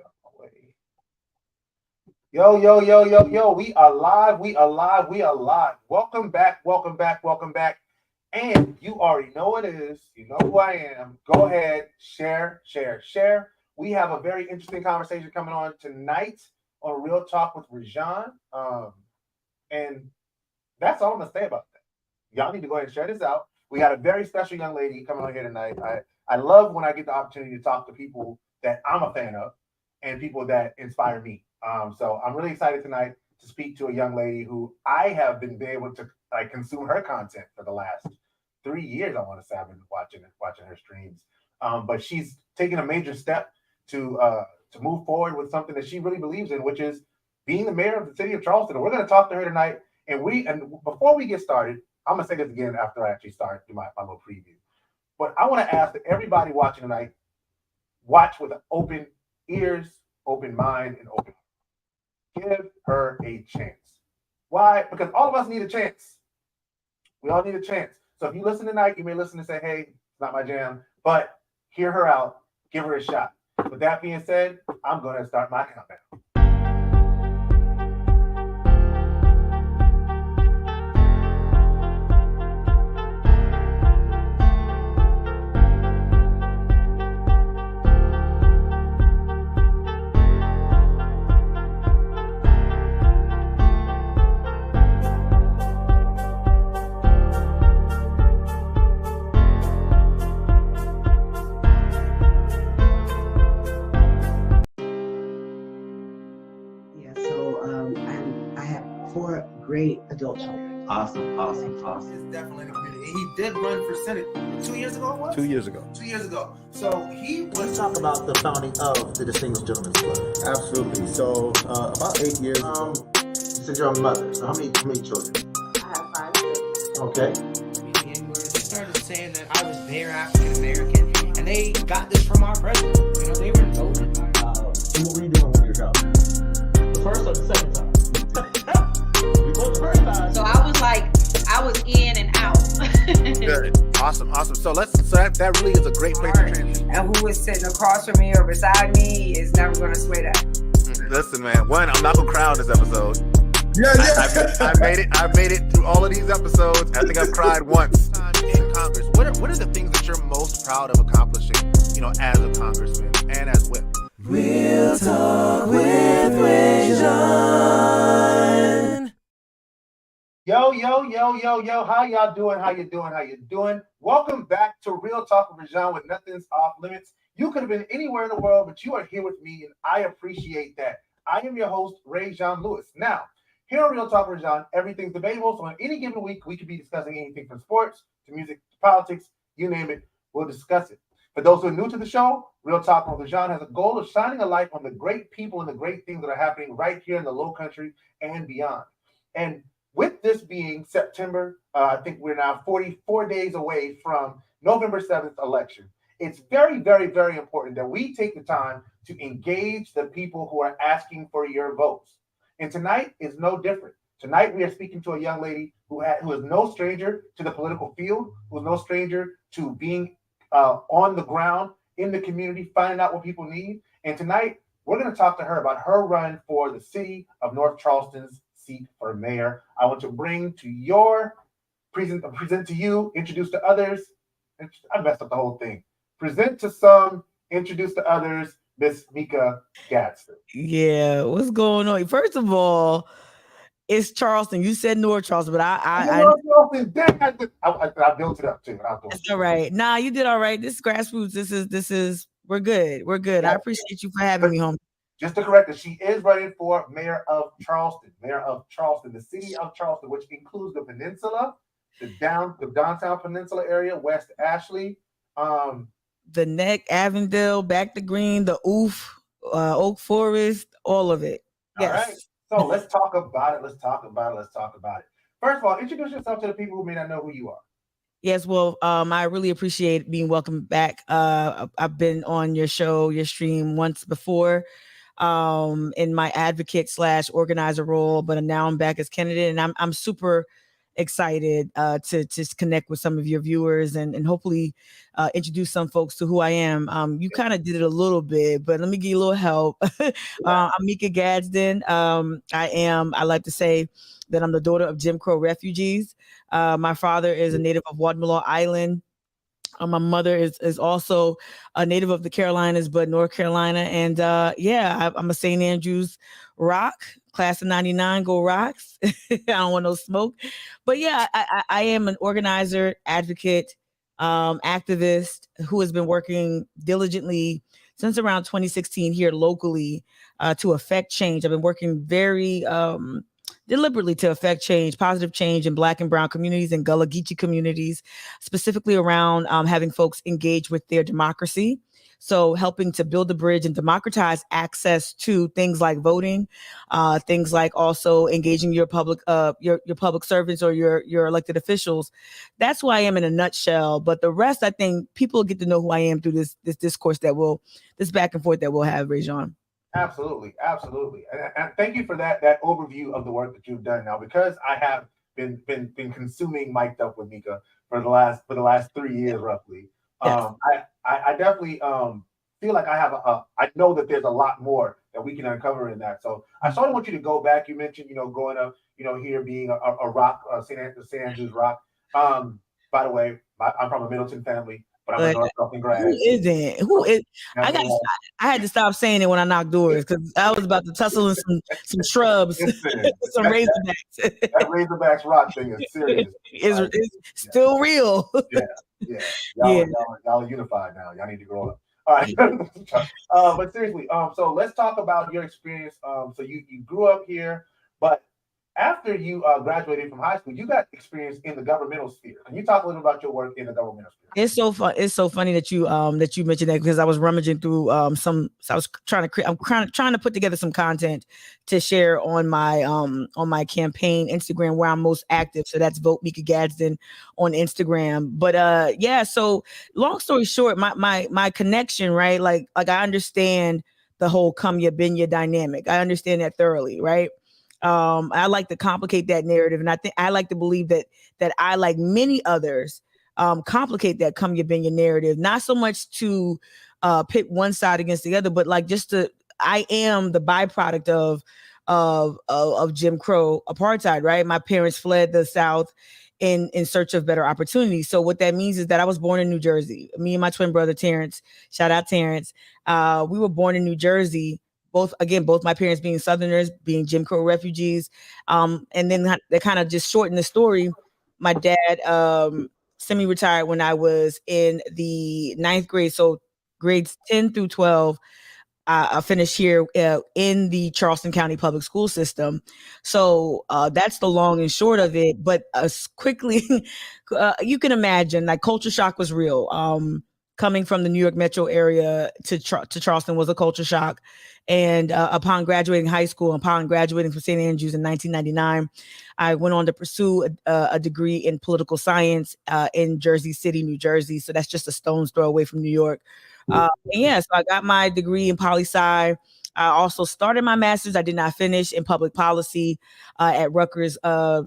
get out of my way. Yo, yo, yo, yo, yo. We are live. We are live. We are live. Welcome back. Welcome back. Welcome back. And you already know what it is. You know who I am. Go ahead, share, share, share. We have a very interesting conversation coming on tonight on Real Talk with Rajan. And that's all I'm gonna say about that. Y'all need to go ahead and share this out. We got a very special young lady coming on here tonight. I love when I get the opportunity to talk to people that I'm a fan of and people that inspire me. So I'm really excited tonight to speak to a young lady who I have been able to consume her content for the last 3 years. I want to say I've been watching her streams. But she's taken a major step to move forward with something that she really believes in, which is being the mayor of the city of Charleston. And we're going to talk to her tonight. And before we get started, I'm going to say this again after I actually start do my little preview. But I want to ask that everybody watching tonight watch with open ears, open mind, and open heart. Give her a chance. Why? Because all of us need a chance. We all need a chance. So if you listen tonight, you may listen and say, hey, it's not my jam. But hear her out. Give her a shot. With that being said, I'm going to start my countdown. Great adult children. Awesome. It's definitely in the community. He did run for Senate 2 years ago. What? 2 years ago. 2 years ago. So he was. Let's talk about the founding of the Distinguished Gentleman's Club. Absolutely. So about 8 years ago. You said you're a mother. So how many children? I have 5 kids. Okay. And where they started saying that I was their African American, and they got this from our president. You know, they were voted. So what were you doing when you were child? The first or the second time? Before the first time. So I was in and out. Good. Awesome. So that really is a great place to transition. And who is sitting across from me or beside me is never going to sway that. Listen, man. One, I'm not gonna cry on this episode. Yeah. I made it through all of these episodes. I think I've cried once in Congress. What are the things that you're most proud of accomplishing? You know, as a congressman and as whip. Real Talk with Rajan. Yo. How y'all doing? Welcome back to Real Talk with Rajan with Nothing's Off Limits. You could have been anywhere in the world, but you are here with me, and I appreciate that. I am your host, Rajan Lewis. Now, here on Real Talk with Rajan, everything's debatable, so on any given week, we could be discussing anything from sports to music to politics, you name it, we'll discuss it. For those who are new to the show, Real Talk with Rajan has a goal of shining a light on the great people and the great things that are happening right here in the Low Country and beyond. And with this being September, I think we're now 44 days away from November 7th election. It's very, very, very important that we take the time to engage the people who are asking for your votes. And tonight is no different. Tonight we are speaking to a young lady who is no stranger to the political field, who is no stranger to being on the ground in the community, finding out what people need. And tonight we're going to talk to her about her run for the city of North Charleston's seat for mayor. I want to bring to your present to you, introduce to others. I messed up the whole thing. Present to some, introduce to others, Miss Mika Gadsden. Yeah, what's going on? First of all, it's Charleston. You said North Charleston, but I built it up too. That's all right. Nah, you did all right. This is grassroots. This is we're good. We're good. Yeah. I appreciate you for having me home. Just to correct it, she is running for mayor of Charleston, the city of Charleston, which includes the peninsula, the downtown peninsula area, West Ashley, the Neck, Avondale, Back to Green, the Oof, Oak Forest, all of it. Yes. All right. So let's talk about it. Let's talk about it. First of all, introduce yourself to the people who may not know who you are. Yes, well, I really appreciate being welcomed back. I've been on your show, your stream once before. In my advocate / organizer role, but now I'm back as candidate, and I'm super excited to just connect with some of your viewers and hopefully introduce some folks to who I am. You kind of did it a little bit, but let me give you a little help. I'm Mika Gadsden. I like to say that I'm the daughter of Jim Crow refugees. My father is a native of Guatemala Island. My mother is also a native of the Carolinas, but North Carolina. And I'm a St. Andrews Rock, class of 99, go Rocks. I don't want no smoke. But yeah, I am an organizer, advocate, activist who has been working diligently since around 2016 here locally to affect change. I've been working very deliberately to affect change, positive change in Black and Brown communities and Gullah Geechee communities, specifically around having folks engage with their democracy. So helping to build the bridge and democratize access to things like voting, things like also engaging your public servants or your elected officials. That's who I am in a nutshell. But the rest, I think people get to know who I am through this discourse this back and forth that we'll have, Rajon. Absolutely. And thank you for that overview of the work that you've done now, because I have been consuming Mic'd Up with Mika for the last 3 years roughly. Yes. I definitely feel like I know that there's a lot more that we can uncover in that. So I sort of want you to go back. You mentioned, growing up, here being a rock, St. Andrews Rock. By the way, I'm from a Middleton family, but I'm a North Charleston grad. Who isn't? Who is? I had to stop saying it when I knocked doors because I was about to tussle in some shrubs, some Razorbacks. That Razorbacks Rock thing is serious. It's still real. Yeah. Y'all are unified now. Y'all need to grow up. All right. But seriously, so let's talk about your experience. So you grew up here, but after you graduated from high school, you got experience in the governmental sphere. Can you talk a little about your work in the governmental sphere? It's so fun. It's so funny that you mentioned that because I was rummaging through I was trying to put together some content to share on my campaign Instagram where I'm most active. So that's Vote Mika Gadsden on Instagram. But so long story short, my connection, right? Like I understand the whole come ya been ya dynamic. I understand that thoroughly, right? I like to complicate that narrative, and I think I like to believe that I, like many others, complicate that come ya been ya narrative, not so much to pit one side against the other, but like I am the byproduct of Jim Crow apartheid, right? My parents fled the South in search of better opportunities. So what that means is that I was born in New Jersey. Me and my twin brother Terrence, shout out Terrence, we were born in New Jersey. Both my parents being Southerners, being Jim Crow refugees. And then they kind of just shortened the story. My dad semi-retired when I was in the 9th grade. So grades 10 through 12, I finished here in the Charleston County public school system. So that's the long and short of it. But quickly, you can imagine, like, culture shock was real. Coming from the New York metro area to Charleston was a culture shock. And upon graduating high school, upon graduating from St. Andrews in 1999, I went on to pursue a degree in political science in Jersey City, New Jersey. So that's just a stone's throw away from New York. So I got my degree in poli-sci. I also started my master's. I did not finish in public policy at Rutgers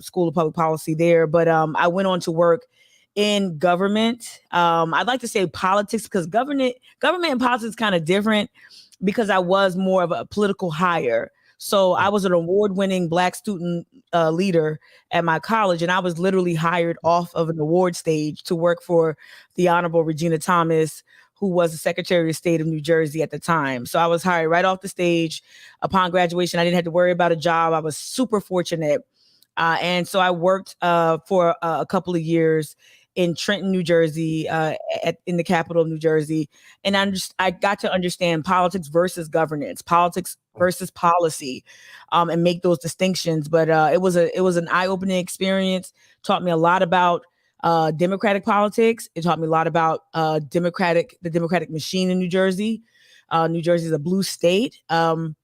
School of Public Policy there. But I went on to work in government. I'd like to say politics, because government and politics kind of different, because I was more of a political hire. So I was an award-winning Black student leader at my college, and I was literally hired off of an award stage to work for the Honorable Regina Thomas, who was the Secretary of State of New Jersey at the time. So I was hired right off the stage. Upon graduation, I didn't have to worry about a job. I was super fortunate. And so I worked for a couple of years in Trenton, New Jersey, in the capital of New Jersey. And I got to understand politics versus governance, politics versus policy, and make those distinctions. But it was an eye-opening experience. Taught me a lot about democratic politics. It taught me a lot about the democratic machine in New Jersey. New Jersey is a blue state. And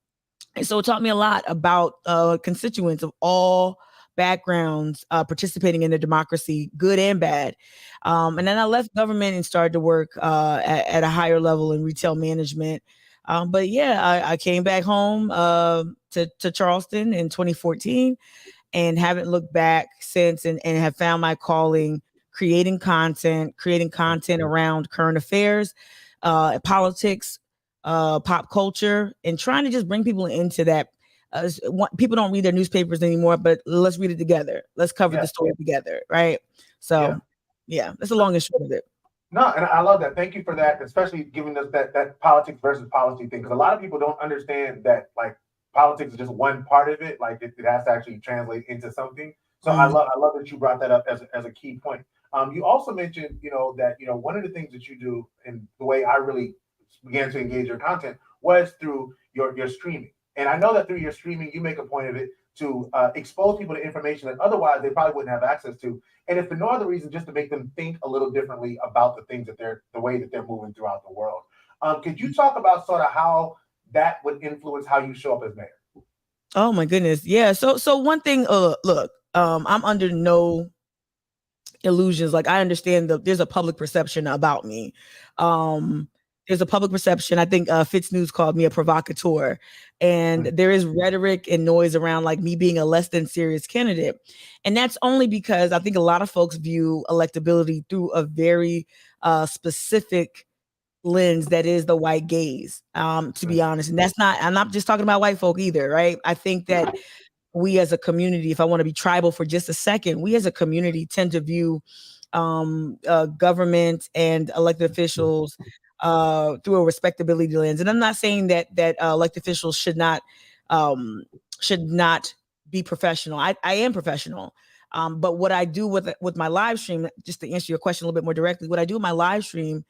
so it taught me a lot about constituents of all backgrounds participating in the democracy, good and bad. And then I left government and started to work at a higher level in retail management. But yeah, I came back home to Charleston in 2014. and haven't looked back since, and have found my calling creating content around current affairs, politics, pop culture, and trying to just bring people into that. People don't read their newspapers anymore, but let's read it together. Let's cover the story together, right? So, yeah, that's the long and short of it. No, and I love that. Thank you for that, especially giving us that politics versus policy thing, because a lot of people don't understand that like politics is just one part of it. Like it has to actually translate into something. So I love that you brought that up as a key point. You also mentioned, that one of the things that you do, and the way I really began to engage your content was through your streaming. And I know that through your streaming, you make a point of it to expose people to information that otherwise they probably wouldn't have access to. And if for no other reason, just to make them think a little differently about the things that the way that they're moving throughout the world. Could you talk about sort of how that would influence how you show up as mayor? Oh my goodness. Yeah. So one thing, look, I'm under no illusions. Like I understand there's a public perception about me. There's a public perception. I think Fitz News called me a provocateur, and there is rhetoric and noise around like me being a less than serious candidate. And that's only because I think a lot of folks view electability through a very specific lens that is the white gaze, to be honest. And I'm not just talking about white folk either, right? I think that we as a community, if I want to be tribal for just a second, we as a community tend to view government and elected officials through a respectability lens. And I'm not saying that elected officials should not be professional. I am professional. But what I do with my live stream, just to answer your question a little bit more directly, what I do in my live stream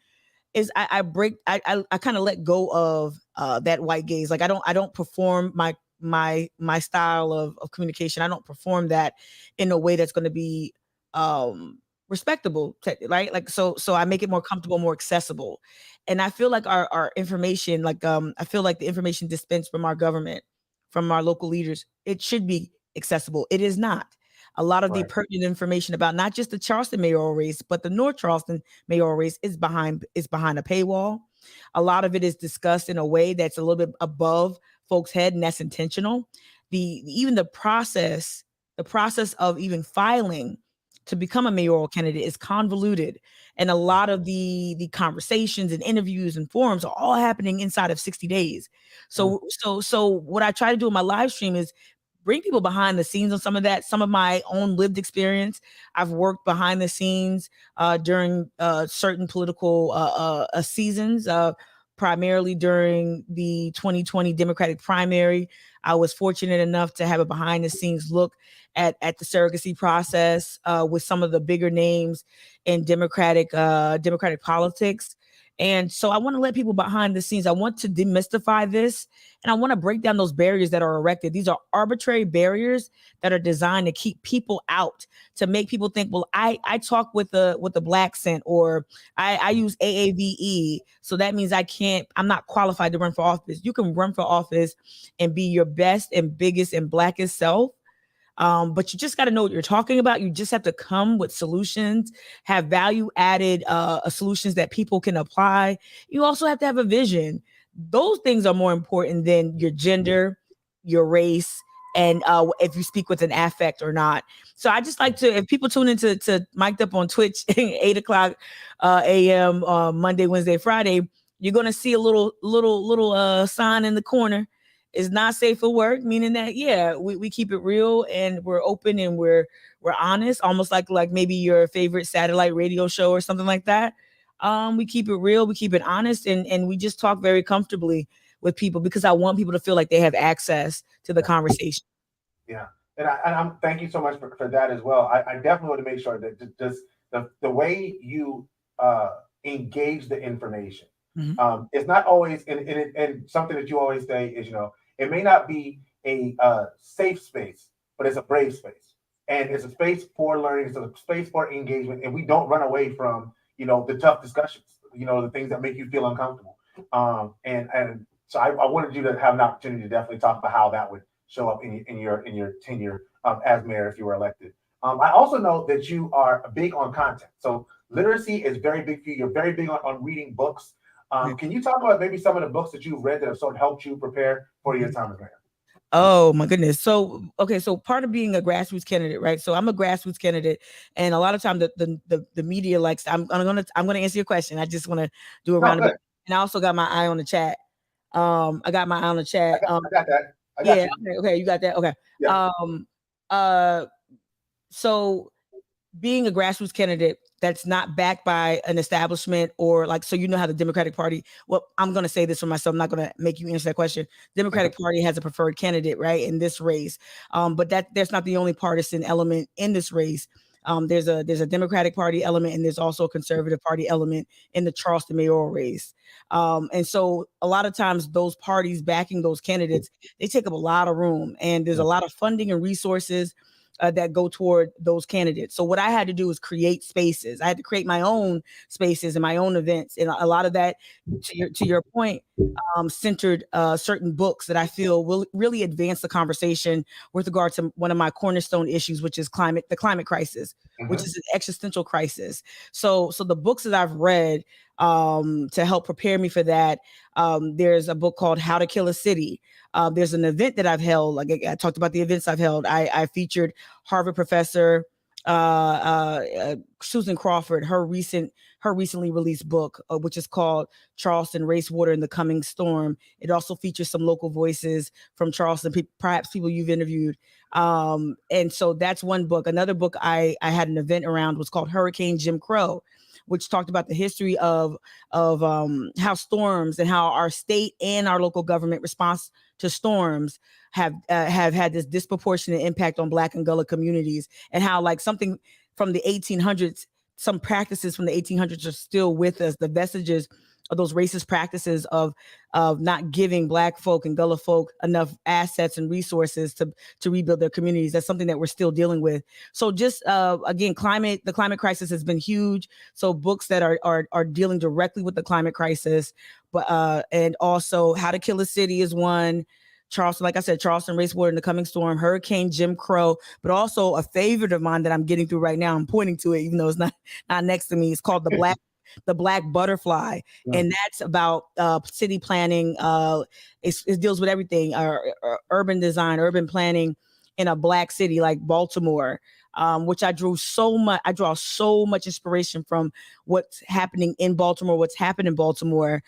is I kind of let go of that white gaze. Like I don't perform my style of communication. I don't perform that in a way that's going to be respectable, right? Like so I make it more comfortable, more accessible. And I feel like our information, like I feel like the information dispensed from our government, from our local leaders, it should be accessible. It is not. A lot of the pertinent information about not just the Charleston mayoral race, but the North Charleston mayoral race is behind a paywall. A lot of it is discussed in a way that's a little bit above folks' head, and that's intentional. The process of even filing to become a mayoral candidate is convoluted. And a lot of the conversations and interviews and forums are all happening inside of 60 days. So what I try to do in my live stream is bring people behind the scenes on some of that, some of my own lived experience. I've worked behind the scenes during certain political seasons, primarily during the 2020 Democratic primary. I was fortunate enough to have a behind the scenes look at the surrogacy process with some of the bigger names in Democratic politics. And so I want to let people behind the scenes. I want to demystify this, and I want to break down those barriers that are erected. These are arbitrary barriers that are designed to keep people out, to make people think, well, I talk with a black scent, or I use AAVE, so that means I'm not qualified to run for office. You can run for office and be your best and biggest and blackest self. But you just got to know what you're talking about. You just have to come with solutions, have value added solutions that people can apply. You also have to have a vision. Those things are more important than your gender, your race, and if you speak with an affect or not. So I just like to, if people tune into Mic'd Up on Twitch, 8 o'clock a.m. Monday, Wednesday, Friday, you're going to see a little sign in the corner. Is not safe for work, meaning that, yeah, we keep it real and we're open and we're honest, almost like maybe your favorite satellite radio show or something like that. We keep it real, we keep it honest, and we just talk very comfortably with people because I want people to feel like they have access to the conversation. Yeah. And I'm thank you so much for that as well. I definitely want to make sure that just the way you engage the information. It's not always, and something that you always say is, it may not be a safe space, but it's a brave space. And it's a space for learning, it's a space for engagement. And we don't run away from, the tough discussions, the things that make you feel uncomfortable. And so I wanted you to have an opportunity to definitely talk about how that would show up in your tenure as mayor if you were elected. I also know that you are big on content. So literacy is very big for you. You're very big on reading books. Can you talk about maybe some of the books that you've read that have sort of helped you prepare for your time as mayor? Oh my goodness. So okay, so part of being a grassroots candidate, right? So I'm a grassroots candidate, and a lot of time the media likes. I'm gonna answer your question. I just want to do a No, roundabout, good. and I also got my eye on the chat. I got my eye on the I chat. got, I got that. I got Yeah. you. Okay. You got that. Okay. Yeah. Uh. So being a grassroots candidate that's not backed by an establishment or like, so you know how the Democratic Party, well, I'm going to say this for myself. I'm not going to make you answer that question. Democratic Party has a preferred candidate, right, in this race. But that's not the only partisan element in this race. There's a Democratic Party element, and there's also a Conservative Party element in the Charleston mayoral race. And so a lot of times those parties backing those candidates, they take up a lot of room, and there's a lot of funding and resources that go toward those candidates. So what I had to do is create spaces. I had to create my own spaces and my own events, and a lot of that, to your point, centered certain books that I feel will really advance the conversation with regard to one of my cornerstone issues, which is the climate crisis, which is an existential crisis. So the books that I've read to help prepare me for that, there's a book called How to Kill a City. There's an event that I've held. Like I talked about the events I've held. I featured Harvard professor Susan Crawford, her recently released book, which is called Charleston: Race, Water, and the Coming Storm. It also features some local voices from Charleston, perhaps people you've interviewed. And so that's one book. Another book I had an event around was called Hurricane Jim Crow, which talked about the history of how storms and how our state and our local government response to storms have had this disproportionate impact on Black and Gullah communities, and how like something from the 1800s, some practices from the 1800s are still with us. The vestiges of those racist practices of not giving Black folk and Gullah folk enough assets and resources to rebuild their communities. That's something that we're still dealing with. So just again, the climate crisis has been huge. So books that are dealing directly with the climate crisis, but and also How to Kill a City is one. Charleston, like I said, Charleston: Race, Water, and the Coming Storm, Hurricane Jim Crow, but also a favorite of mine that I'm getting through right now. I'm pointing to it, even though it's not next to me. It's called The Black Butterfly, and that's about city planning. It deals with everything, urban design, urban planning in a Black city like Baltimore, which I draw so much inspiration from what's happening in Baltimore, what's happened in Baltimore,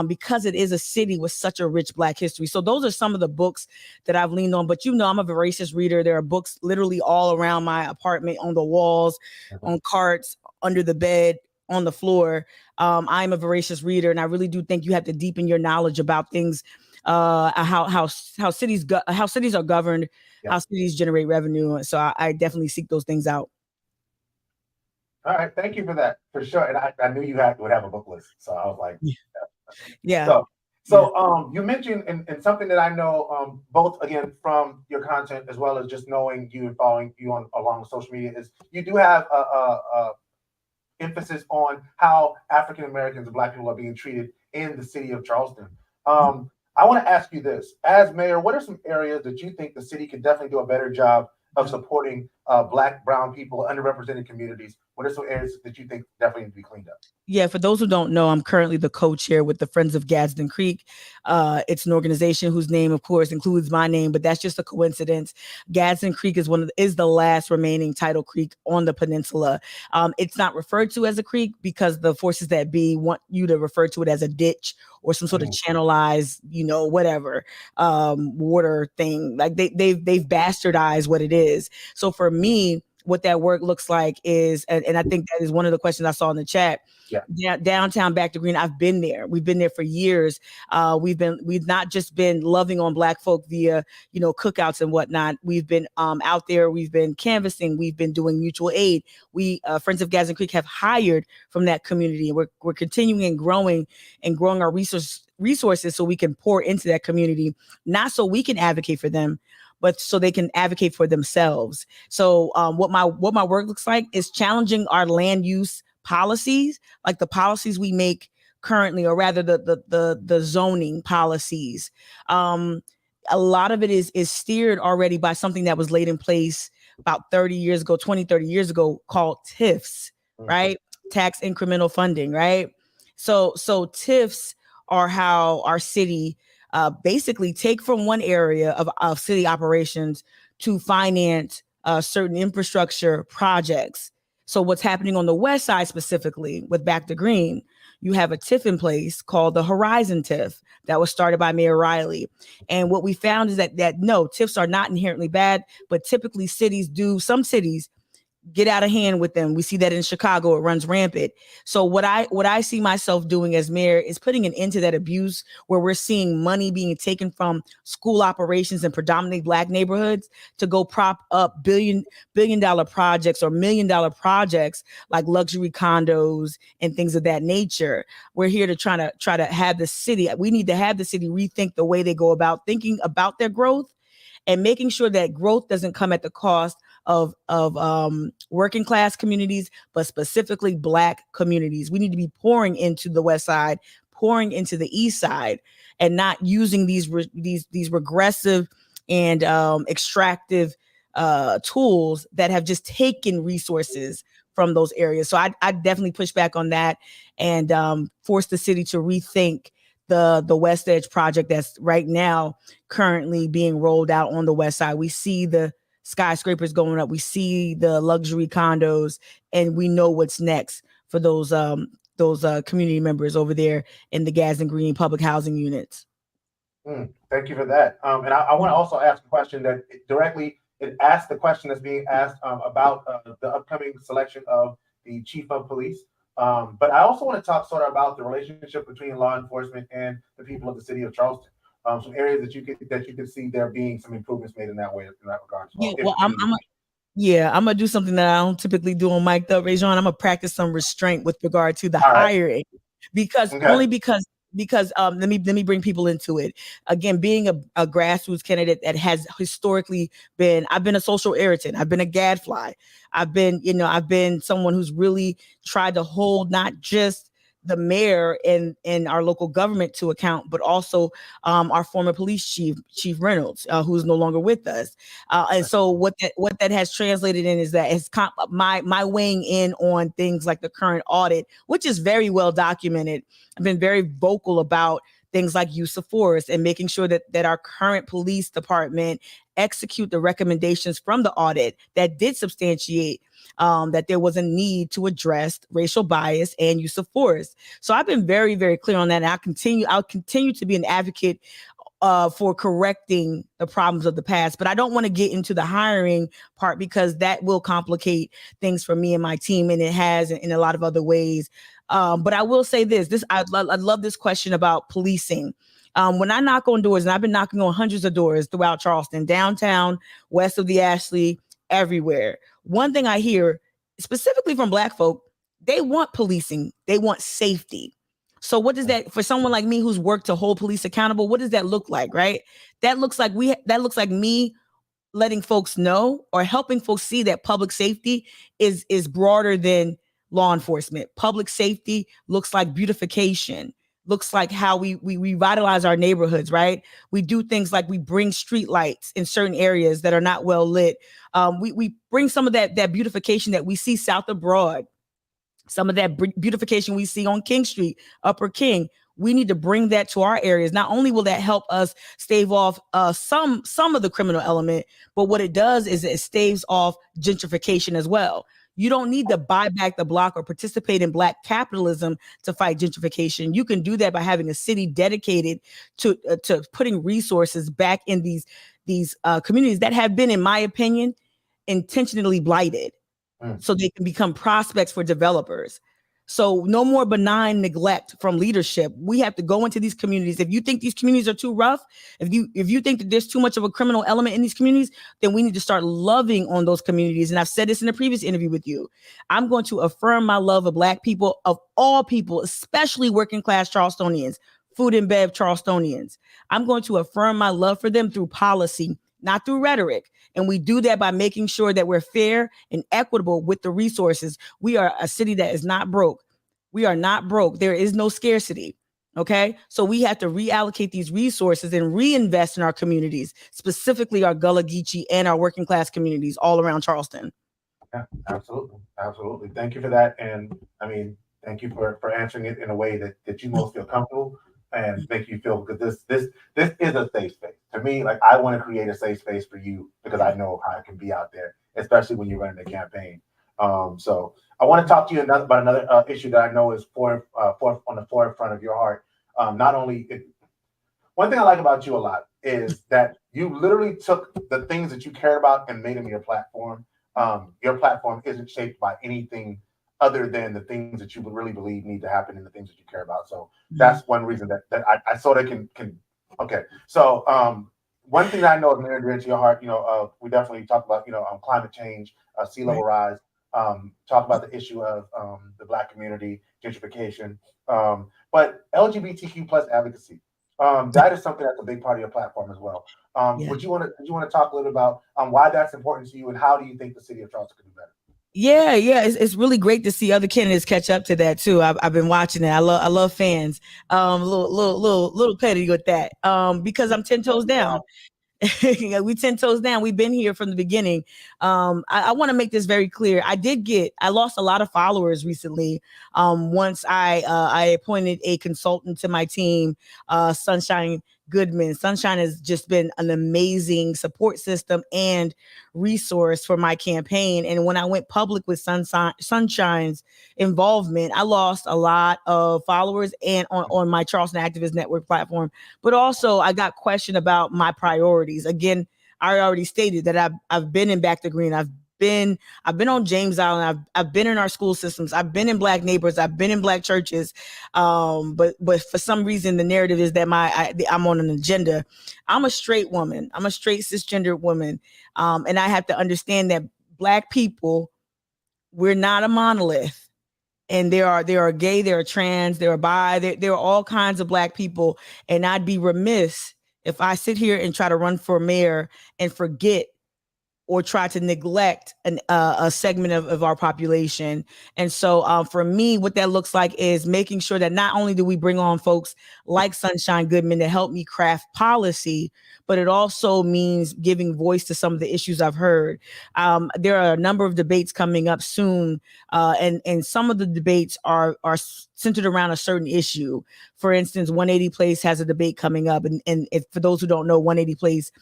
because it is a city with such a rich Black history. So those are some of the books that I've leaned on. But I'm a voracious reader. There are books literally all around my apartment, on the walls, on carts, under the bed, on the floor. I'm a voracious reader, and I really do think you have to deepen your knowledge about things, how cities are governed, how cities generate revenue. So I definitely seek those things out. All right, thank you for that, for sure. And I knew you would have a book list, so I was like, yeah. So you mentioned, and something that I know, both again from your content as well as just knowing you and following you along social media, is you do have a emphasis on how African Americans and Black people are being treated in the city of Charleston. I want to ask you this: as mayor, what are some areas that you think the city could definitely do a better job of supporting Black, brown people, underrepresented communities? What are some areas that you think definitely need to be cleaned up? Yeah, for those who don't know, I'm currently the co-chair with the Friends of Gadsden Creek. It's an organization whose name, of course, includes my name, but that's just a coincidence. Gadsden Creek is the last remaining tidal creek on the peninsula. It's not referred to as a creek because the forces that be want you to refer to it as a ditch or some sort of channelized, whatever, water thing. Like they've bastardized what it is. So for me, what that work looks like is, and I think that is one of the questions I saw in the chat. Downtown Back to Green, I've been there. We've been there for years. We've not just been loving on Black folk via, cookouts and whatnot. We've been out there. We've been canvassing. We've been doing mutual aid. We Friends of Gadsden Creek have hired from that community. We're continuing and growing our resources so we can pour into that community, not so we can advocate for them, but so they can advocate for themselves. So what my work looks like is challenging our land use policies, like the policies we make currently, or rather the zoning policies. A lot of it is steered already by something that was laid in place about 30 years ago, called TIFs, right? Tax incremental funding, right? So TIFs are how our city basically take from one area of city operations to finance certain infrastructure projects. So what's happening on the west side specifically with Back to Green, you have a TIF in place called the Horizon TIF that was started by Mayor Riley. And what we found is that no, TIFs are not inherently bad, but typically some cities get out of hand with them. We see that in Chicago, it runs rampant. So what I see myself doing as mayor is putting an end to that abuse where we're seeing money being taken from school operations in predominantly Black neighborhoods to go prop up billion dollar projects or $1 million projects like luxury condos and things of that nature. We're here to try to have the city. We need to have the city rethink the way they go about thinking about their growth and making sure that growth doesn't come at the cost of working class communities, but specifically Black communities. We need to be pouring into the west side, pouring into the east side, and not using these regressive and extractive tools that have just taken resources from those areas. So I definitely push back on that and force the city to rethink the West Edge project that's right now currently being rolled out on the west side. We see the skyscrapers going up, we see the luxury condos, and we know what's next for those community members over there in the Gadsden Green public housing units. Thank you for that. And I want to also ask a question that it asks the question that's being asked about the upcoming selection of the chief of police. But I also want to talk sort of about the relationship between law enforcement and the people of the city of Charleston. Some areas that you can see there being some improvements made in that way, in that regard. I'm gonna do something that I don't typically do on Mic'd Up, Rajon. I'm gonna practice some restraint with regard to the hiring, because let me bring people into it. Again, being a grassroots candidate that has historically I've been a social irritant. I've been a gadfly. I've been someone who's really tried to hold not just the mayor and our local government to account, but also our former police chief Reynolds, who's no longer with us. And so what that has translated in is that it's my weighing in on things like the current audit, which is very well documented. I've been very vocal about things like use of force and making sure that our current police department execute the recommendations from the audit that did substantiate that there was a need to address racial bias and use of force. So I've been very, very clear on that. And I'll continue to be an advocate for correcting the problems of the past. But I don't want to get into the hiring part because that will complicate things for me and my team. And it has in a lot of other ways. But I will say this I love this question about policing. When I knock on doors, and I've been knocking on hundreds of doors throughout Charleston, downtown, west of the Ashley, everywhere. One thing I hear specifically from Black folk, they want policing. They want safety. So what does that, for someone like me who's worked to hold police accountable, what does that look like, right? That looks like me letting folks know or helping folks see that public safety is broader than law enforcement. Public safety looks like beautification, looks like how we revitalize our neighborhoods, right? We do things like we bring street lights in certain areas that are not well lit. We bring some of that beautification that we see south of Broad, some of that beautification we see on King Street, Upper King. We need to bring that to our areas. Not only will that help us stave off some of the criminal element, but what it does is it staves off gentrification as well. You don't need to buy back the block or participate in Black capitalism to fight gentrification. You can do that by having a city dedicated to putting resources back in these communities that have been, in my opinion, intentionally blighted, so they can become prospects for developers. So no more benign neglect from leadership. We have to go into these communities. If you think these communities are too rough, if you think that there's too much of a criminal element in these communities, then we need to start loving on those communities. And I've said this in a previous interview with you. I'm going to affirm my love of Black people, of all people, especially working class Charlestonians, food and bev Charlestonians. I'm going to affirm my love for them through policy, not through rhetoric. And we do that by making sure that we're fair and equitable with the resources. We are a city that is not broke. We are not broke. There is no scarcity. Okay. So we have to reallocate these resources and reinvest in our communities, specifically our Gullah Geechee and our working class communities all around Charleston. Yeah, absolutely. Absolutely. Thank you for that. And I mean, thank you for answering it in a way that you most feel comfortable. and make you feel good. This is a safe space. To me, like I want to create a safe space for you because I know how it can be out there, especially when you're running a campaign. So I want to talk to you about another issue that I know is on the forefront of your heart. Not only one thing I like about you a lot is that you literally took the things that you care about and made them your platform. Your platform isn't shaped by anything other than the things that you would really believe need to happen and the things that you care about. So that's one reason that I sort of can. Okay. So one thing that I know is near and dear to your heart, we definitely talk about, climate change, sea level rise, talk about the issue of the Black community, gentrification, but LGBTQ plus advocacy. That is something that's a big part of your platform as well. Did you want to talk a little about why that's important to you and how do you think the city of Charleston could do better? Yeah, it's really great to see other candidates catch up to that too. I've been watching it. I love fans. Little petty with that. Because I'm 10 toes down. We 10 toes down. We've been here from the beginning. I want to make this very clear. I lost a lot of followers recently. Once I appointed a consultant to my team, Sunshine Goodman. Sunshine has just been an amazing support system and resource for my campaign. And when I went public with Sunshine's involvement, I lost a lot of followers and on my Charleston Activist Network platform. But also I got questioned about my priorities. Again, I already stated that I've been in Back to Green. I've been on James Island. I've been in our school systems. I've been in Black neighborhoods. I've been in Black churches. But for some reason, the narrative is that I'm on an agenda. I'm a straight woman. I'm a straight cisgendered woman. And I have to understand that Black people, we're not a monolith. And there are gay, there are trans, there are bi, there are all kinds of Black people. And I'd be remiss if I sit here and try to run for mayor and forget or try to neglect a segment of our population. And so for me, what that looks like is making sure that not only do we bring on folks like Sunshine Goodman to help me craft policy, but it also means giving voice to some of the issues I've heard. There are a number of debates coming up soon, and some of the debates are centered around a certain issue. For instance, 180 Place has a debate coming up, and if, for those who don't know, 180 Place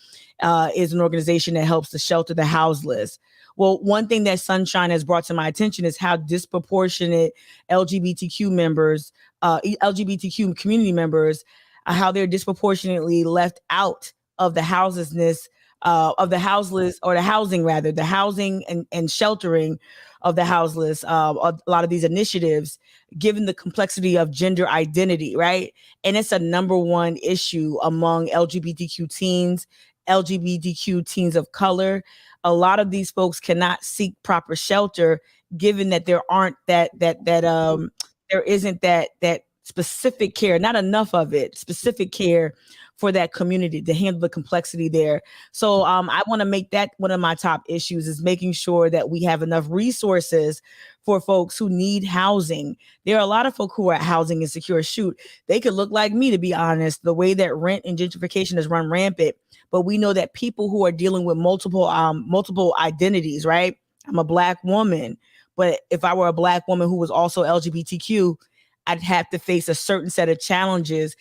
is an organization that helps to shelter the houseless. Well, one thing that Sunshine has brought to my attention is how disproportionate LGBTQ members, LGBTQ community members, how they're disproportionately left out of the houselessness, of the houseless, or the housing rather, the housing and sheltering of the houseless, a lot of these initiatives, given the complexity of gender identity, right? And it's a number one issue among LGBTQ teens of color. A lot of these folks cannot seek proper shelter, given that there aren't there isn't that specific care, not enough of it, specific care for that community to handle the complexity there. So I want to make that one of my top issues, is making sure that we have enough resources for folks who need housing. There are a lot of folk who are housing insecure. Shoot, they could look like me, to be honest, the way that rent and gentrification has run rampant. But we know that people who are dealing with multiple identities, right? I'm a Black woman, but if I were a Black woman who was also LGBTQ, I'd have to face a certain set of challenges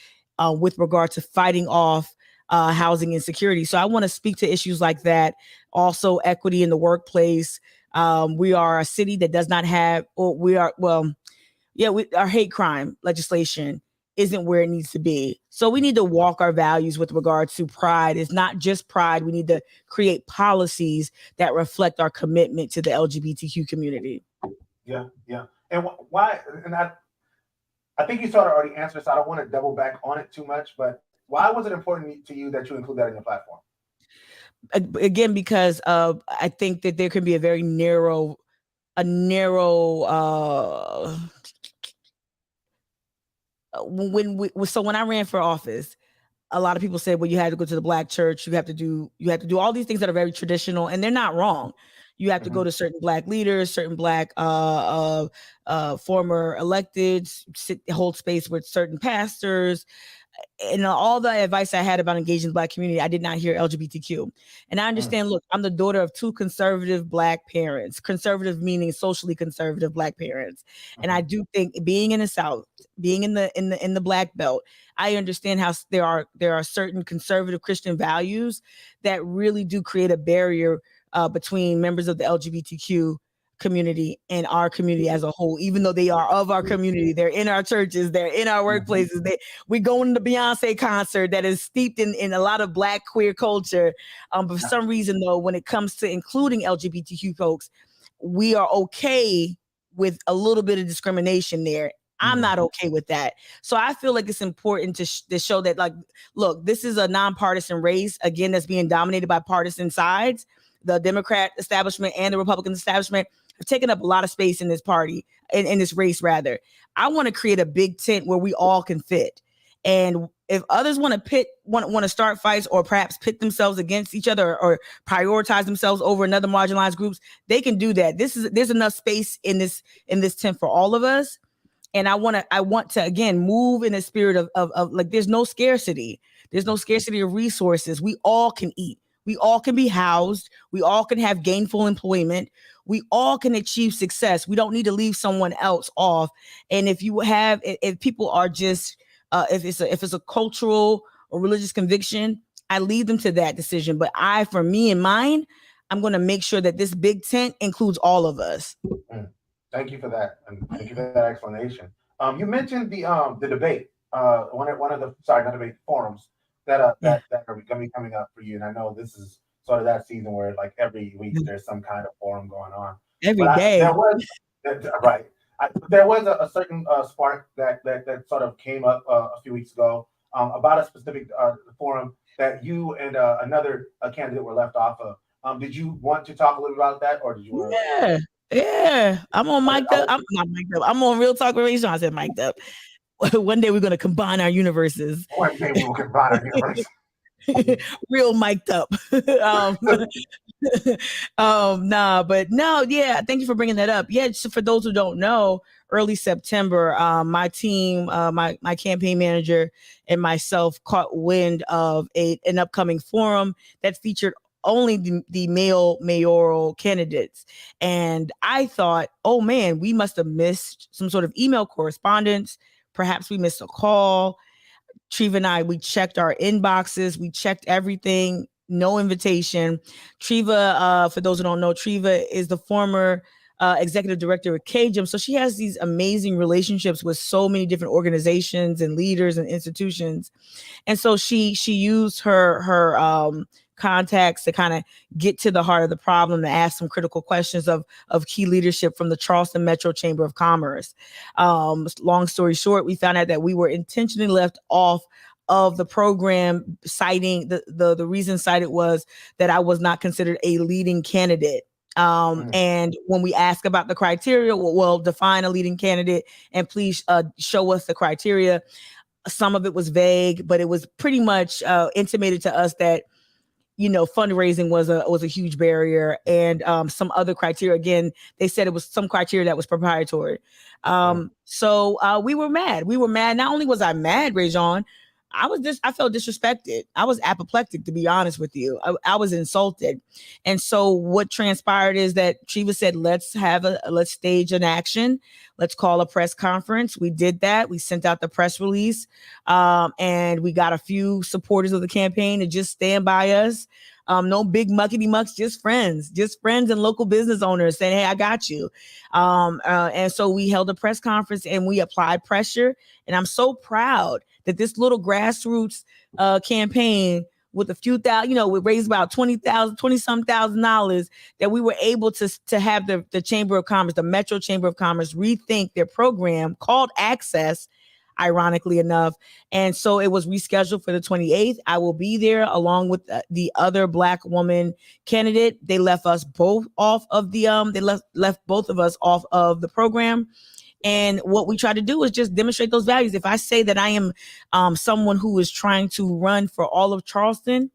with regard to fighting off housing insecurity. So I want to speak to issues like that. Also, equity in the workplace. We are a city that does not have, our hate crime legislation isn't where it needs to be. So we need to walk our values with regard to pride. It's not just pride. We need to create policies that reflect our commitment to the LGBTQ community. Yeah. And why? And I think you sort of already answered this. I don't want to double back on it too much, but why was it important to you that you include that in your platform? Again, because I think that there can be a very narrow. When I ran for office, a lot of people said, well, you had to go to the Black church. You have to do all these things that are very traditional, and they're not wrong. You have to go to certain Black leaders, certain Black former electeds, hold space with certain pastors. and all the advice I had about engaging the Black community, I did not hear LGBTQ. And I understand, look, I'm the daughter of two conservative Black parents, conservative meaning socially conservative Black parents. And I do think being in the South, being in the Black belt, I understand how there are certain conservative Christian values that really do create a barrier between members of the LGBTQ community and our community as a whole. Even though they are of our community, they're in our churches, they're in our workplaces. We go to the Beyonce concert that is steeped in a lot of Black queer culture. But for some reason, though, when it comes to including LGBTQ folks, we are okay with a little bit of discrimination there. I'm not okay with that. So I feel like it's important to show that, like, look, this is a nonpartisan race, again, that's being dominated by partisan sides. The Democrat establishment and the Republican establishment have taken up a lot of space in this party, in this race, rather. I want to create a big tent where we all can fit. And if others want to start fights or perhaps pit themselves against each other or prioritize themselves over another marginalized groups, they can do that. There's enough space in this tent for all of us. And I want to again move in the spirit of like, there's no scarcity. There's no scarcity of resources. We all can eat. We all can be housed. We all can have gainful employment. We all can achieve success. We don't need to leave someone else off. And if people are just, if it's a cultural or religious conviction, I leave them to that decision. But for me and mine, I'm going to make sure that this big tent includes all of us. Thank you for that. And thank you for that explanation. You mentioned the debate, one of the forums that are going to be coming up for you. And I know this is sort of that season where, like, every week there's some kind of forum going on. Every day. There was a certain spark that sort of came up a few weeks ago about a specific forum that you and another candidate were left off of. Did you want to talk a little about that, or did you want to? Yeah. I'm on mic'd up. I'm not mic'd up. I'm on Real Talk with Rachel. I said mic'd up. One day we're going to combine our universes. One day we will combine our universes. Real mic'd up. Thank you for bringing that up. Yeah, so for those who don't know, early September, my team, my campaign manager and myself caught wind of an upcoming forum that featured only the male mayoral candidates. And I thought, oh man, we must have missed some sort of email correspondence. Perhaps we missed a call. Treva and I, we checked our inboxes. We checked everything. No invitation. Treva, for those who don't know, Treva is the former executive director of KGM. So she has these amazing relationships with so many different organizations and leaders and institutions. And so she used her contacts to kind of get to the heart of the problem and ask some critical questions of key leadership from the Charleston Metro Chamber of Commerce. Long story short, we found out that we were intentionally left off of the program, citing the reason cited was that I was not considered a leading candidate. And when we ask about the criteria, well, define a leading candidate and please show us the criteria. Some of it was vague, but it was pretty much intimated to us that, you know, fundraising was a huge barrier, and some other criteria. Again, they said it was some criteria that was proprietary. So we were mad. Not only was I mad, Rajon, I felt disrespected. I was apoplectic, to be honest with you. I was insulted. And so what transpired is that Treva said, let's stage an action. Let's call a press conference. We did that. We sent out the press release, and we got a few supporters of the campaign to just stand by us. No big muckety mucks, just friends and local business owners saying, hey, I got you. And so we held a press conference and we applied pressure. And I'm so proud that this little grassroots campaign with a few thousand, we raised about $20,000, that we were able to have the Chamber of Commerce, the Metro Chamber of Commerce, rethink their program called Access, ironically enough. And so it was rescheduled for the 28th. I will be there along with the other Black woman candidate. They left us both off of the left both of us off of the program. And what we try to do is just demonstrate those values. If I say that I am someone who is trying to run for all of Charleston,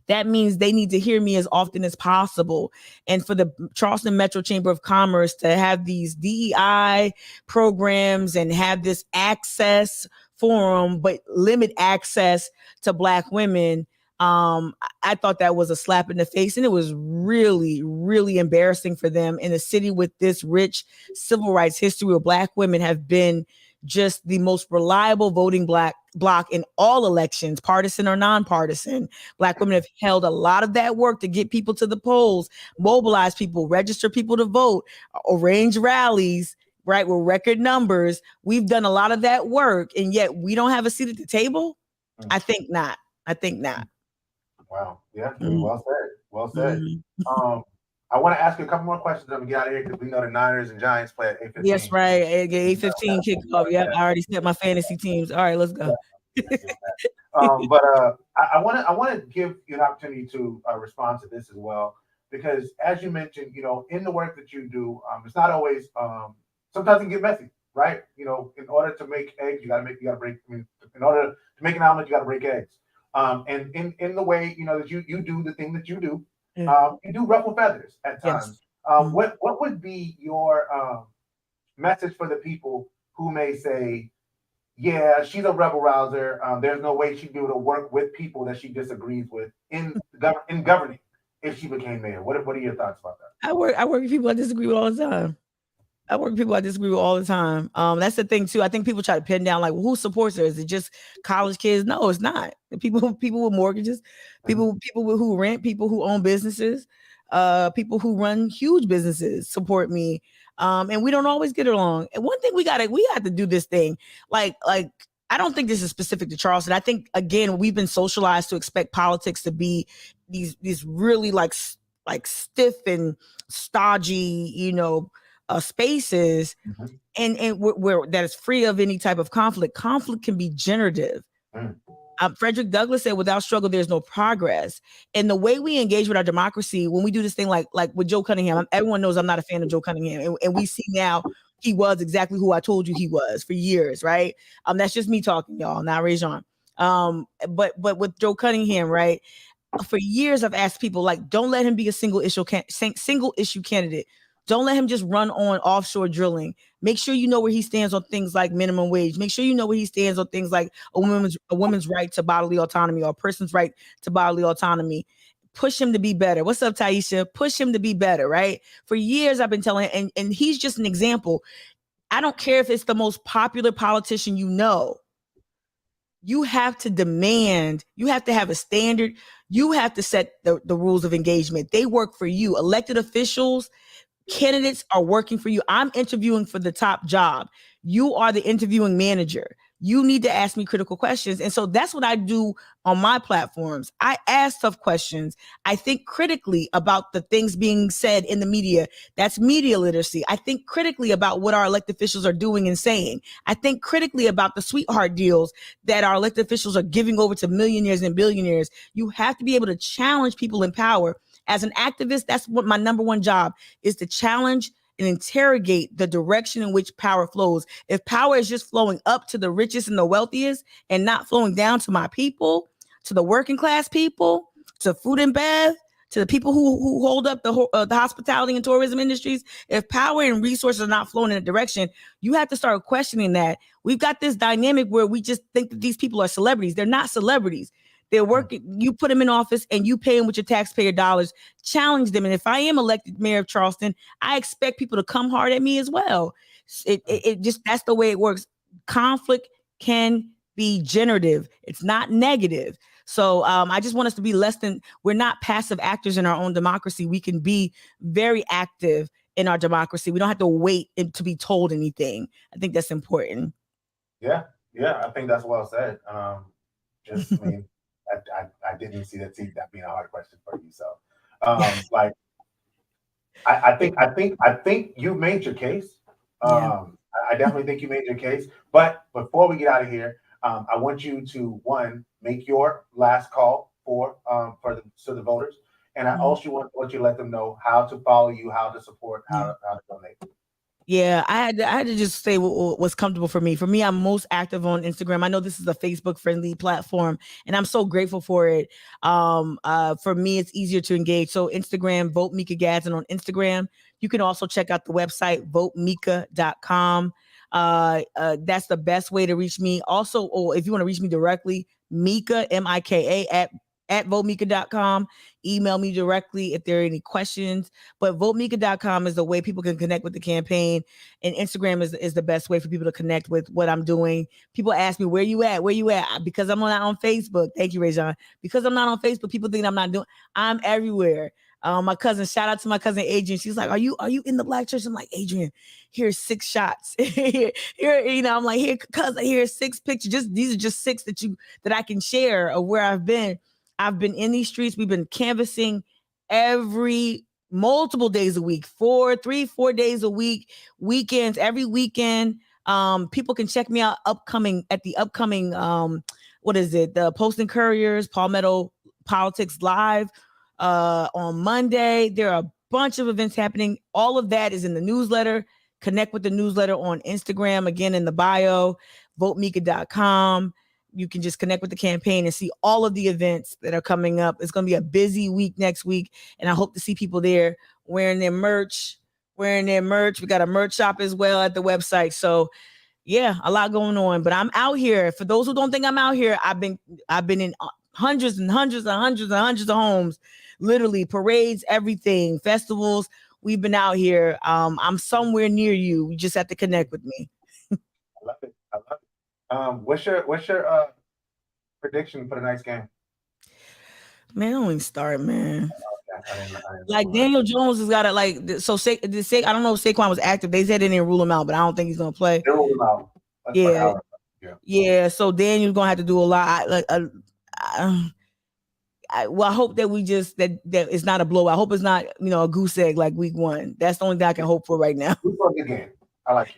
that means they need to hear me as often as possible. And for the Charleston Metro Chamber of Commerce to have these DEI programs and have this access forum, but limit access to Black women. I thought that was a slap in the face, and it was really, really embarrassing for them in a city with this rich civil rights history where Black women have been just the most reliable voting bloc in all elections, partisan or nonpartisan. Black women have held a lot of that work to get people to the polls, mobilize people, register people to vote, arrange rallies, right, with record numbers. We've done a lot of that work, and yet we don't have a seat at the table? I think not. Wow. Yeah. Well said. Well said. I want to ask you a couple more questions. I'm gonna get out of here because we know the Niners and Giants play at 8:15. Yes, right. 8:15 kickoff. Yep, I already set my fantasy teams. All right, let's go. But I want to give you an opportunity to respond to this as well, because as you mentioned, in the work that you do, it's not always. Sometimes it can get messy, right? In order to make eggs, you got to break. In order to make an omelet, you got to break eggs. And in the way that you do the thing that you do, you do ruffle feathers at times. Yes. What would be your message for the people who may say, yeah, she's a rebel rouser. There's no way she'd be able to work with people that she disagrees with in governing if she became mayor? What are your thoughts about that? I work with people I disagree with all the time. That's the thing too. I think people try to pin down like, well, who supports her? Is it just college kids? No, it's not. People with mortgages, people who rent, people who own businesses, people who run huge businesses support me. And we don't always get along. And one thing we have to do this thing. Like I don't think this is specific to Charleston. I think again, we've been socialized to expect politics to be these really like stiff and stodgy, spaces, and where that is free of any type of conflict. Conflict can be generative. Frederick Douglass said, without struggle, there's no progress. And the way we engage with our democracy, when we do this thing like with Joe Cunningham, everyone knows I'm not a fan of Joe Cunningham. And we see now he was exactly who I told you he was for years, right? That's just me talking, y'all, not Rajon. But with Joe Cunningham, right? For years, I've asked people, like, don't let him be a single issue candidate. Don't let him just run on offshore drilling. Make sure you know where he stands on things like minimum wage. Make sure you know where he stands on things like a woman's right to bodily autonomy or a person's right to bodily autonomy. Push him to be better. What's up, Taisha? Push him to be better, right? For years, I've been telling him, and he's just an example. I don't care if it's the most popular politician you know. You have to demand, you have to have a standard. You have to set the rules of engagement. They work for you. Elected officials, candidates are working for you. I'm interviewing for the top job. You are the interviewing manager. You need to ask me critical questions. And so that's what I do on my platforms. I ask tough questions. I think critically about the things being said in the media. That's media literacy. I think critically about what our elected officials are doing and saying. I think critically about the sweetheart deals that our elected officials are giving over to millionaires and billionaires. You have to be able to challenge people in power. As an activist, that's what my number one job is, to challenge and interrogate the direction in which power flows. If power is just flowing up to the richest and the wealthiest and not flowing down to my people, to the working class people, to food and bev, to the people who hold up the hospitality and tourism industries, if power and resources are not flowing in a direction, you have to start questioning that. We've got this dynamic where we just think that these people are celebrities. They're not celebrities. They're working. You put them in office and you pay them with your taxpayer dollars. Challenge them. And if I am elected mayor of Charleston, I expect people to come hard at me as well. It just, that's the way it works. Conflict can be generative. It's not negative. So I just want us to be we're not passive actors in our own democracy. We can be very active in our democracy. We don't have to wait to be told anything. I think that's important. Yeah, I think that's well said. I didn't see that being a hard question for you. So, I think you made your case. I definitely think you made your case. But before we get out of here, I want you to make your last call for the voters, and I also want you to let them know how to follow you, how to support, how to donate. Yeah, I had to just say what was comfortable for me. For me, I'm most active on Instagram. I know this is a Facebook-friendly platform, and I'm so grateful for it. For me, it's easier to engage. So Instagram, vote Mika Gadsden on Instagram. You can also check out the website, votemika.com. That's the best way to reach me. Also, or if you want to reach me directly, Mika, Mika at votemika.com. Email me directly if there are any questions. But votemika.com is the way people can connect with the campaign. And Instagram is the best way for people to connect with what I'm doing. People ask me, where you at? Where you at? Because I'm not on Facebook. Thank you, Rajon. Because I'm not on Facebook, people think I'm not doing. I'm everywhere. My cousin, shout out to my cousin Adrian. She's like, are you in the Black church? I'm like, Adrian, here's 6 shots. here, I'm like, here, cousin, here's 6 pictures. These are just 6 that I can share of where I've been. I've been in these streets. We've been canvassing multiple days a week, 4 days a week, weekends, every weekend. People can check me out at the upcoming, the Post and Couriers, Palmetto Politics Live on Monday. There are a bunch of events happening. All of that is in the newsletter. Connect with the newsletter on Instagram, again in the bio, votemika.com. You can just connect with the campaign and see all of the events that are coming up. It's going to be a busy week next week, and I hope to see people there wearing their merch. We got a merch shop as well at the website. So yeah, a lot going on, but I'm out here. For those who don't think I'm out here, I've been in hundreds of homes, literally parades, everything, festivals. We've been out here. I'm somewhere near you. You just have to connect with me. I love it. What's your prediction for the night's game? Man, don't even start, man. I didn't like Daniel Jones has got it. Like, so I don't know if Saquon was active. They said they didn't rule him out, but I don't think he's gonna play. They ruled him out. Yeah. So Daniel's gonna have to do a lot. I hope that we just that it's not a blowout. I hope it's not a goose egg like week 1. That's the only thing I can hope for right now. Good game. I like it.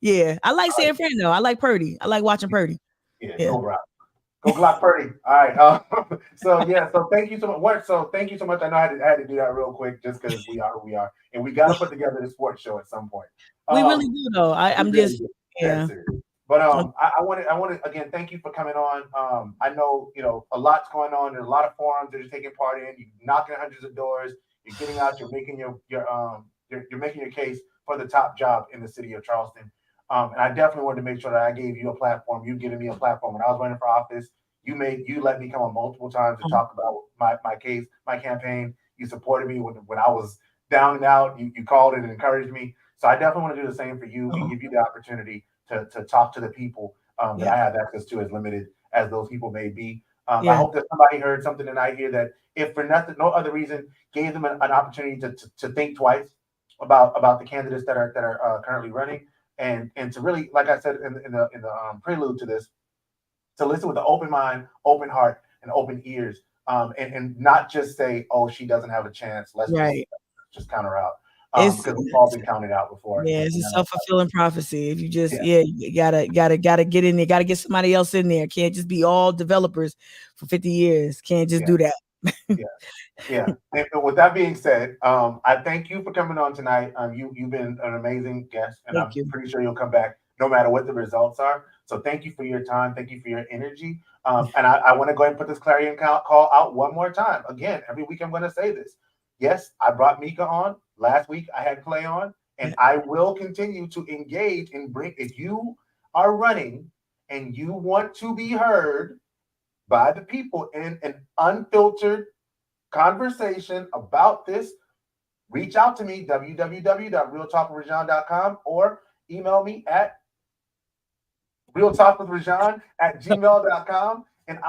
Yeah, I like San Fran though. I like Purdy. I like watching Purdy. Yeah. Go block Purdy. All right. So thank you so much. Thank you so much. I know I had to do that real quick just because we are who we are, and we got to put together the sports show at some point. We really do though. I'm just yeah. But I want to again thank you for coming on. I know a lot's going on. There's a lot of forums that you're taking part in. You're knocking hundreds of doors. You're getting out. You're making you're making your case for the top job in the city of Charleston. And I definitely wanted to make sure that I gave you a platform. You giving me a platform when I was running for office. You let me come on multiple times to talk about my case, my campaign. You supported me when I was down and out. You called and encouraged me. So I definitely want to do the same for you and give you the opportunity to talk to the people that I have access to, as limited as those people may be. I hope that somebody heard something tonight here that, if for no other reason, gave them an opportunity to think twice about the candidates that are currently running. And to really, like I said in the prelude to this, to listen with an open mind, open heart, and open ears, and not just say, "Oh, she doesn't have a chance. Let's just count her out." Because we've all been counted out before. Yeah, it's a self-fulfilling prophecy. If you just you gotta get in there, gotta get somebody else in there. Can't just be all developers for 50 years. Can't just do that. Yeah. And with that being said, I thank you for coming on tonight. You've been an amazing guest, and I'm pretty sure you'll come back no matter what the results are. So thank you for your time. Thank you for your energy. And I want to go ahead and put this clarion call out one more time. Again, every week I'm going to say this. Yes, I brought Mika on. Last week I had Clay on, and I will continue to engage and bring. If you are running and you want to be heard by the people in an unfiltered conversation about this, reach out to me, www.realtalkwithrajon.com, or email me at realtalkwithrajon@gmail.com, and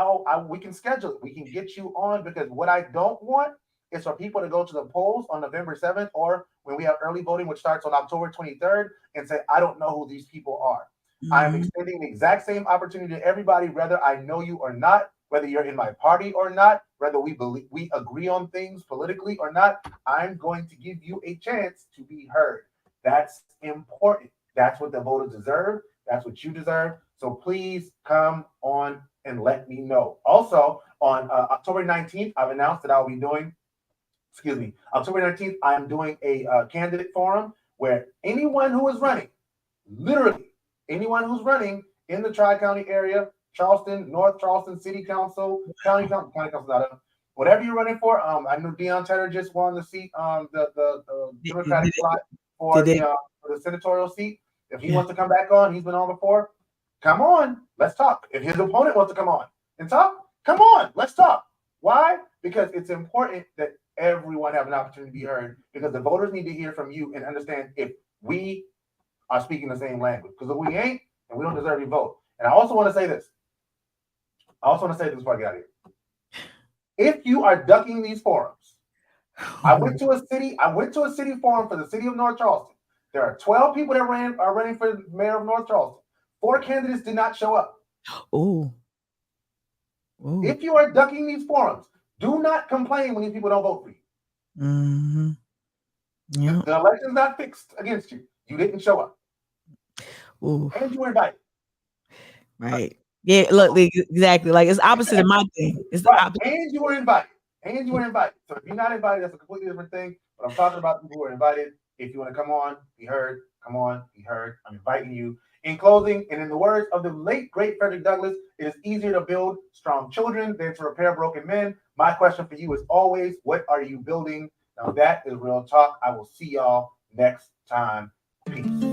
we can schedule it. We can get you on, because what I don't want is for people to go to the polls on November 7th, or when we have early voting, which starts on October 23rd, and say, I don't know who these people are. I am extending the exact same opportunity to everybody, whether I know you or not, whether you're in my party or not, whether we agree on things politically or not. I'm going to give you a chance to be heard. That's important. That's what the voters deserve. That's what you deserve. So please come on and let me know. Also, on October 19th, I've announced that I'll be doing, October 19th, I'm doing a candidate forum where anyone who is running, literally anyone who's running in the Tri-County area, Charleston, North Charleston City Council, County Council, whatever you're running for. I know Deion Tedder just won the seat, the Democratic slot for the senatorial seat. If he wants to come back on, he's been on before. Come on, let's talk. If his opponent wants to come on and talk, come on, let's talk. Why? Because it's important that everyone have an opportunity to be heard, because the voters need to hear from you and understand if we are speaking the same language. Because if we ain't, then we don't deserve your vote. And I also want to say this. Before I get out of here. If you are ducking these forums, I went to a city forum for the city of North Charleston. There are 12 people that are running for mayor of North Charleston. 4 candidates did not show up. Oh. If you are ducking these forums, do not complain when these people don't vote for you. Mm-hmm. Yeah. The election's not fixed against you. You didn't show up. Ooh. And you were invited. Right. Yeah, look, exactly. Like, it's opposite of my thing. It's the opposite. And you were invited. So if you're not invited, that's a completely different thing. But I'm talking about people who are invited. If you want to come on, be heard. Come on, be heard. I'm inviting you. In closing, and in the words of the late, great Frederick Douglass, it is easier to build strong children than to repair broken men. My question for you is always, what are you building? Now, that is real talk. I will see y'all next time. Peace.